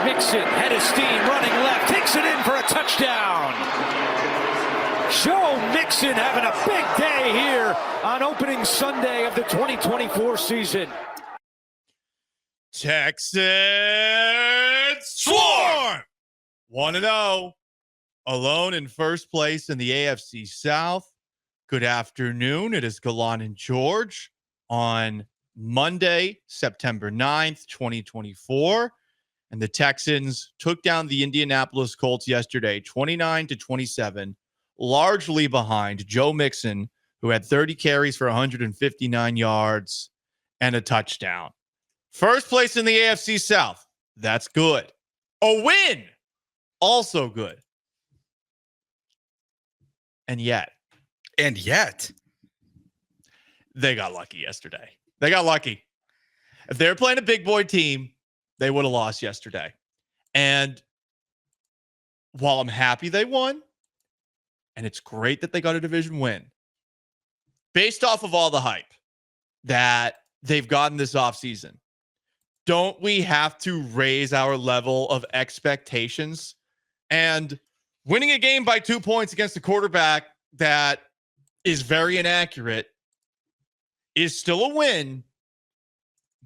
Mixon, head of steam, running left, takes it in for a touchdown. Joe Mixon having a big day here on opening Sunday of the 2024 season. Texans swarm! 1-0. Alone in first place in the AFC South. Good afternoon. It is Galan and George on Monday, September 9th, 2024. And the Texans took down the Indianapolis Colts yesterday, 29-27, largely behind Joe Mixon, who had 30 carries for 159 yards and a touchdown. First place in the AFC South. That's good. A win. Also good. And yet, they got lucky yesterday. They got lucky. If they were playing a big boy team, they would have lost yesterday. And while I'm happy they won, and it's great that they got a division win, based off of all the hype that they've gotten this offseason, don't we have to raise our level of expectations? And winning a game by 2 points against a quarterback that is very inaccurate is still a win,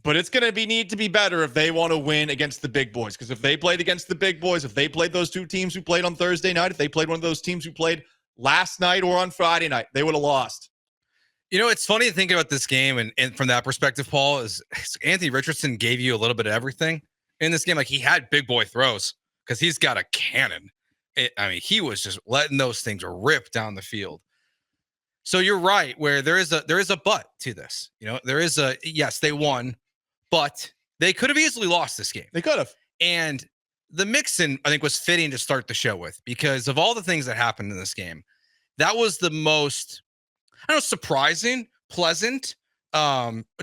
but it's going to need to be better if they want to win against the big boys. Because if they played against the big boys, if they played those two teams who played on Thursday night, if they played one of those teams who played last night or on Friday night, they would have lost. You know, it's funny to think about this game, and from that perspective, Paul, is Anthony Richardson gave you a little bit of everything in this game. Like, he had big boy throws because he's got a cannon. He was just letting those things rip down the field. So you're right, where there is a but to this. You know, there is a yes, they won, but they could have easily lost this game. They could have. And the Mixon, I think, was fitting to start the show with, because of all the things that happened in this game. That was the most, I don't know, surprising, pleasant,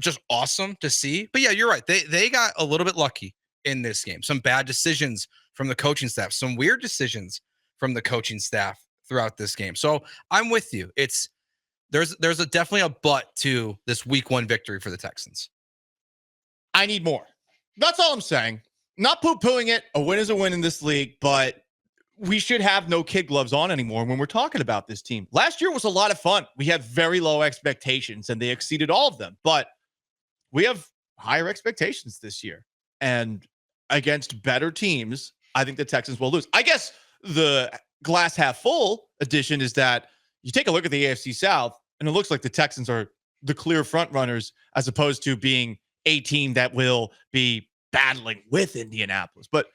just awesome to see. But yeah, you're right. They got a little bit lucky in this game. Some bad decisions from the coaching staff, some weird decisions from the coaching staff throughout this game. So I'm with you. There's definitely a but to this week one victory for the Texans. I need more. That's all I'm saying. Not poo-pooing it. A win is a win in this league, but we should have no kid gloves on anymore when we're talking about this team. Last year was a lot of fun. We had very low expectations, and they exceeded all of them. But we have higher expectations this year. And against better teams, I think the Texans will lose. I guess the glass half full edition is that you take a look at the AFC South, and it looks like the Texans are the clear front runners as opposed to being a team that will be battling with Indianapolis. But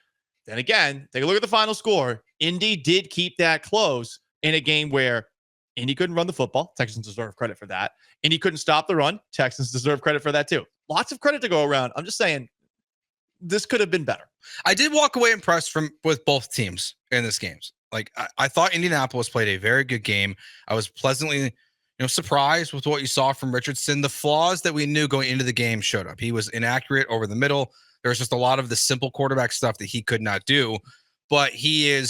then again, take a look at the final score. Indy did keep that close in a game where Indy couldn't run the football. Texans deserve credit for that. Indy couldn't stop the run. Texans deserve credit for that too. Lots of credit to go around. I'm just saying, this could have been better. I did walk away impressed with both teams in this game. Like, I thought Indianapolis played a very good game. I was pleasantly, surprised with what you saw from Richardson. The flaws that we knew going into the game showed up. He was inaccurate over the middle. There was just a lot of the simple quarterback stuff that he could not do, but he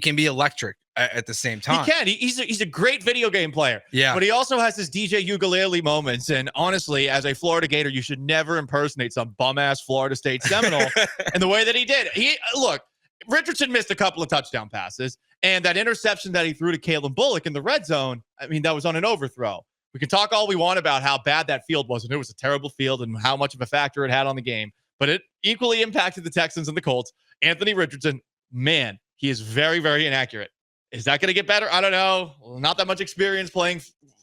can be electric at the same time. He can. He's a great video game player. Yeah. But he also has his DJ ukulele moments. And honestly, as a Florida Gator, you should never impersonate some bum-ass Florida State Seminole in the way that he did. Look, Richardson missed a couple of touchdown passes, and that interception that he threw to Kalen Bullock in the red zone, that was on an overthrow. We can talk all we want about how bad that field was, and it was a terrible field and how much of a factor it had on the game. But it equally impacted the Texans and the Colts. Anthony Richardson, man, he is very, very inaccurate. Is that going to get better? I don't know. Not that much experience playing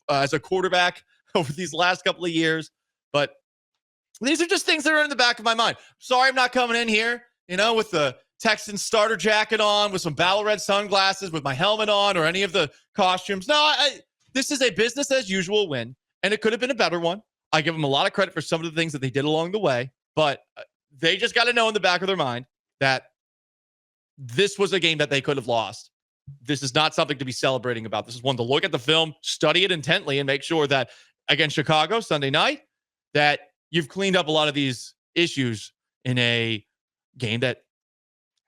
as a quarterback over these last couple of years. But these are just things that are in the back of my mind. Sorry I'm not coming in here, with the Texans starter jacket on, with some Battle Red sunglasses, with my helmet on, or any of the costumes. No, this is a business as usual win, and it could have been a better one. I give them a lot of credit for some of the things that they did along the way. But they just got to know in the back of their mind that this was a game that they could have lost. This is not something to be celebrating about. This is one to look at the film, study it intently, and make sure that against Chicago Sunday night, that you've cleaned up a lot of these issues in a game that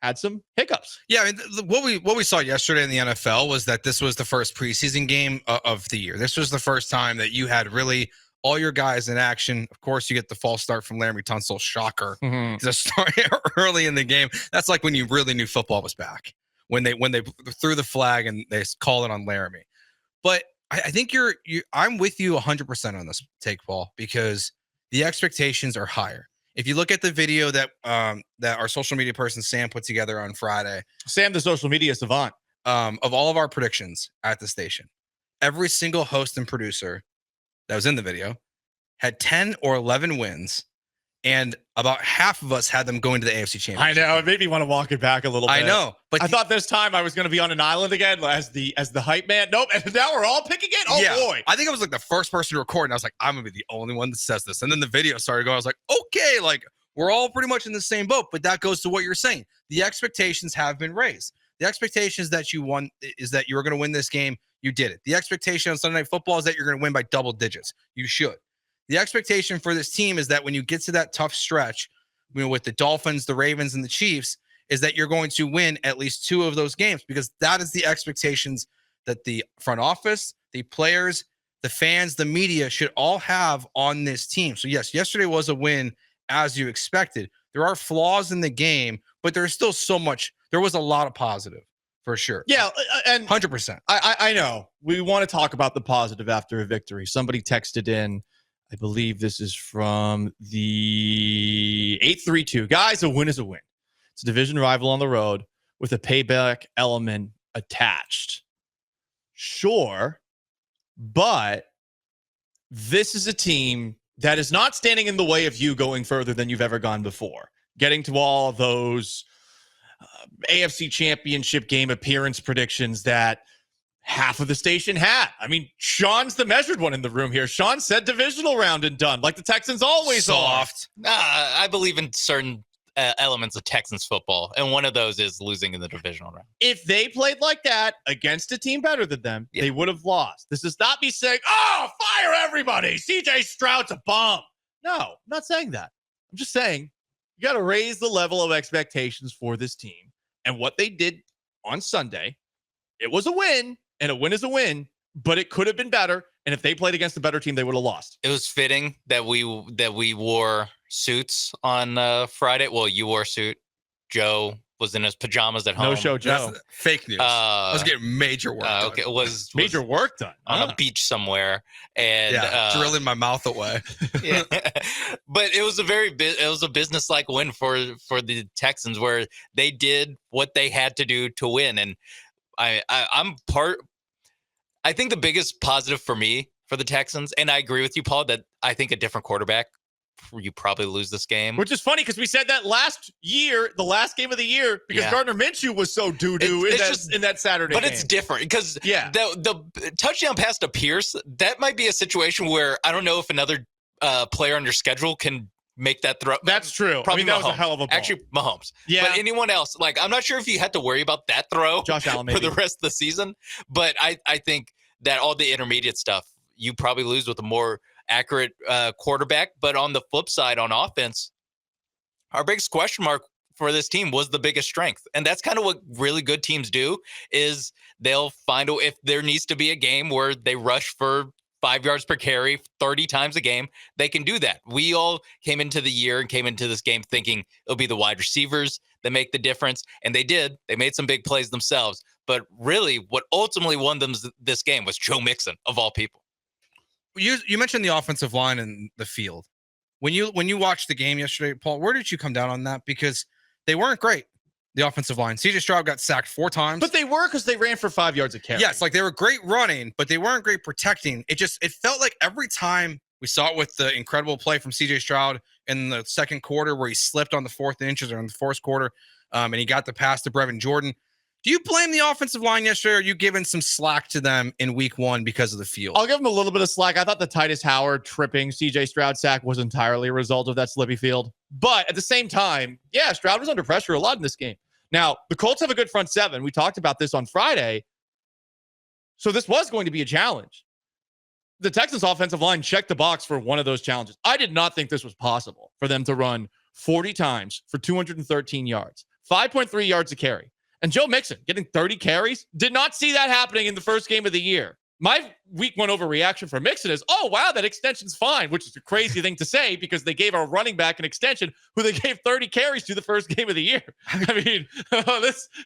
had some hiccups. Yeah, what we saw yesterday in the NFL was that this was the first preseason game of the year. This was the first time that you had really all your guys in action. Of course, you get the false start from Laramie Tunsil. Shocker. Mm-hmm. The start early in the game. That's like when you really knew football was back. When they threw the flag and they called it on Laramie. But I think I'm with you 100% on this take, Paul, because the expectations are higher. If you look at the video that our social media person Sam put together on Friday, Sam, the social media savant, of all of our predictions at the station, every single host and producer that was in the video had 10 or 11 wins, and about half of us had them going to the AFC Championship. I know. It made me want to walk it back a little bit. I know. But I thought this time I was going to be on an island again as the hype man. Nope. And now we're all picking it? Oh, yeah. Boy. I think I was like the first person to record, and I was like, I'm going to be the only one that says this. And then the video started going. I was like, okay, like we're all pretty much in the same boat. But that goes to what you're saying. The expectations have been raised. The expectations that you won is that you were going to win this game. You did it. The expectation on Sunday Night Football is that you're going to win by double digits. You should. The expectation for this team is that when you get to that tough stretch, with the Dolphins, the Ravens, and the Chiefs, is that you're going to win at least 2 of those games, because that is the expectations that the front office, the players, the fans, the media should all have on this team. So yes, yesterday was a win as you expected. There are flaws in the game, but there's still so much. There was a lot of positive for sure. Yeah. And 100%. I know we want to talk about the positive after a victory. Somebody texted in, I believe this is from the 832. Guys, a win is a win. It's a division rival on the road with a payback element attached. Sure, but this is a team that is not standing in the way of you going further than you've ever gone before. Getting to all of those AFC Championship game appearance predictions that half of the station had. I mean, Sean's the measured one in the room here. Sean said divisional round and done, like the Texans always soft. I believe in certain elements of Texans football, and one of those is losing in the divisional round. If they played like that against a team better than them, they would have lost. This is not me saying, oh, fire everybody. CJ Stroud's a bum. No, I'm not saying that. I'm just saying you got to raise the level of expectations for this team. And what they did on Sunday, it was a win. And a win is a win, but it could have been better. And if they played against a better team, they would have lost. It was fitting that we wore suits on Friday. Well, you wore a suit. Joe was in his pajamas at home. No show, Joe. That's fake news. I was getting major work done. Okay, it was major work done on a beach somewhere, and drilling my mouth away. Yeah. But it was a business-like win for the Texans, where they did what they had to do to win. And I think the biggest positive for me for the Texans, and I agree with you, Paul, that I think a different quarterback, you probably lose this game. Which is funny because we said that last year, the last game of the year, because Gardner Minshew was so doo-doo in that Saturday But game. it's different because the touchdown pass to Pierce, that might be a situation where I don't know if another player on your schedule can make that throw. That's true. Probably that was a hell of a ball. Actually, Mahomes. Yeah. But anyone else, like, I'm not sure if you had to worry about that throw Josh Allen, maybe, for the rest of the season. But I think that all the intermediate stuff, you probably lose with a more accurate quarterback. But on the flip side, on offense, our biggest question mark for this team was the biggest strength. And that's kind of what really good teams do, is they'll find if there needs to be a game where they rush for 5 yards per carry 30 times a game, they can do that. We all came into the year and came into this game thinking it'll be the wide receivers that make the difference. And they did. They made some big plays themselves. But really, what ultimately won them this game was Joe Mixon, of all people. You mentioned the offensive line and the field. When you watched the game yesterday, Paul, where did you come down on that? Because they weren't great, the offensive line. CJ Stroud got sacked 4 times. But they were, because they ran for 5 yards a carry. Yes, like they were great running, but they weren't great protecting. It felt like every time we saw it with the incredible play from CJ Stroud in the second quarter where he slipped on the 4th inches or in the fourth quarter, and he got the pass to Brevin Jordan. Do you blame the offensive line yesterday, or are you giving some slack to them in week 1 because of the field? I'll give them a little bit of slack. I thought the Titus Howard tripping CJ Stroud sack was entirely a result of that slippy field. But at the same time, Stroud was under pressure a lot in this game. Now, the Colts have a good front seven. We talked about this on Friday. So this was going to be a challenge. The Texans offensive line checked the box for one of those challenges. I did not think this was possible for them to run 40 times for 213 yards, 5.3 yards a carry. And Joe Mixon getting 30 carries, did not see that happening in the first game of the year. My week 1 overreaction for Mixon is, oh, wow, that extension's fine, which is a crazy thing to say because they gave our running back an extension who they gave 30 carries to the first game of the year. I mean,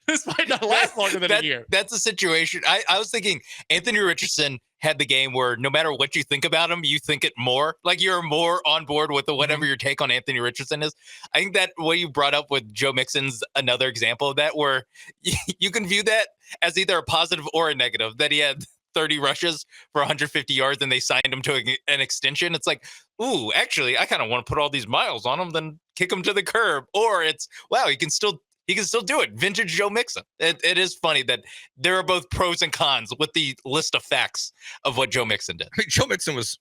this might not last longer than a year. That's a situation. I was thinking Anthony Richardson had the game where no matter what you think about him, you think it more. Like you're more on board with whatever your take on Anthony Richardson is. I think that what you brought up with Joe Mixon's another example of that, where you can view that as either a positive or a negative, that he had 30 rushes for 150 yards and they signed him to an extension. It's like, ooh, actually, I kind of want to put all these miles on him, then kick him to the curb. Or it's, wow, he can still do it. Vintage Joe Mixon. It is funny that there are both pros and cons with the list of facts of what Joe Mixon did. I mean, Joe Mixon was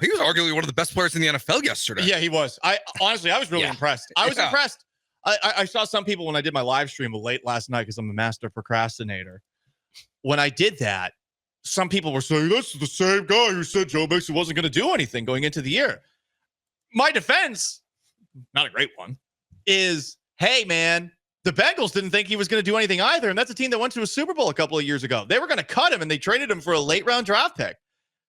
arguably one of the best players in the NFL yesterday. Yeah, he was. I was really impressed. I was impressed. I saw some people when I did my live stream late last night because I'm a master procrastinator. When I did that, some people were saying, this is the same guy who said Joe Mixon wasn't going to do anything going into the year. My defense, not a great one, is, hey, man, the Bengals didn't think he was going to do anything either, and that's a team that went to a Super Bowl a couple of years ago. They were going to cut him, and they traded him for a late-round draft pick.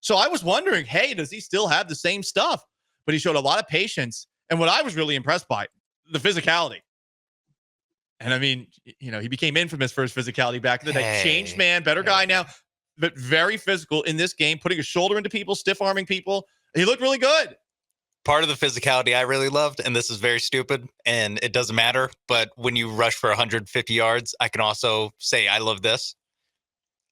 So I was wondering, hey, does he still have the same stuff? But he showed a lot of patience, and what I was really impressed by, the physicality. And, I mean, you know, he became infamous for his physicality back in the day. Changed man, better guy now, but very physical in this game, putting a shoulder into people, stiff-arming people. He looked really good. Part of the physicality I really loved, and this is very stupid, and it doesn't matter, but when you rush for 150 yards, I can also say I love this.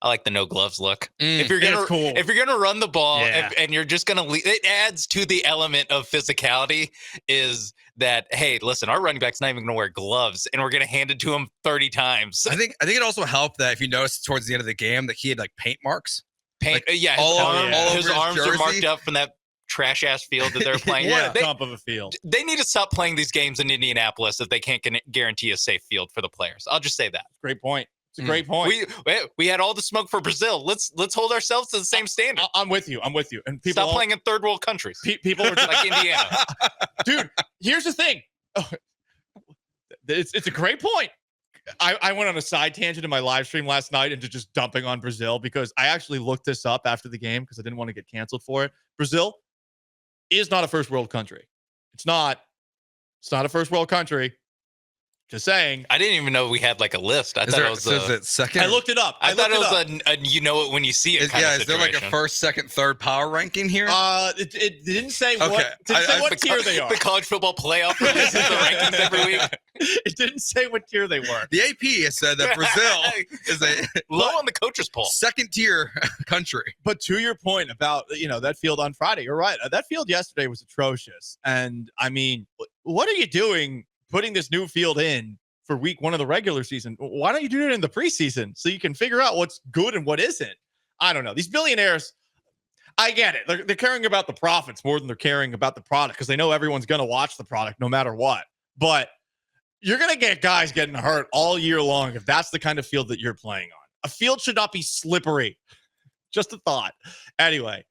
I like the no gloves look. If you're gonna run the ball and you're just gonna leave, it adds to the element of physicality. Is that, hey, listen, our running back's not even gonna wear gloves, and we're gonna hand it to him 30 times. I think it also helped that if you notice towards the end of the game that he had like paint marks. His arms are marked up from that trash ass field that they're playing. What a dump of a field. They need to stop playing these games in Indianapolis if they can't guarantee a safe field for the players. I'll just say that. Great point. It's a great point. We had all the smoke for Brazil. Let's hold ourselves to the same standard. I'm with you. And people stop playing in third world countries. People are like Indiana. Dude, here's the thing. It's a great point. I went on a side tangent in my live stream last night into just dumping on Brazil because I actually looked this up after the game because I didn't want to get canceled for it. Brazil is not a first world country. It's not a first world country. Just saying. I didn't even know we had like a list. I thought it was it second. I looked it up. I thought it was a you know it when you see it. Is there like a first, second, third power ranking here? It didn't say what tier they are. The college football playoff releases the rankings every week. It didn't say what tier they were. The AP has said that Brazil is a low on the coaches poll, second tier country. But to your point about that field on Friday, you're right. That field yesterday was atrocious, and I mean, what are you doing? Putting this new field in for week 1 of the regular season. Why don't you do it in the preseason so you can figure out what's good and what isn't? I don't know. These billionaires, I get it. They're caring about the profits more than they're caring about the product because they know everyone's going to watch the product no matter what. But you're going to get guys getting hurt all year long if that's the kind of field that you're playing on. A field should not be slippery. Just a thought. Anyway,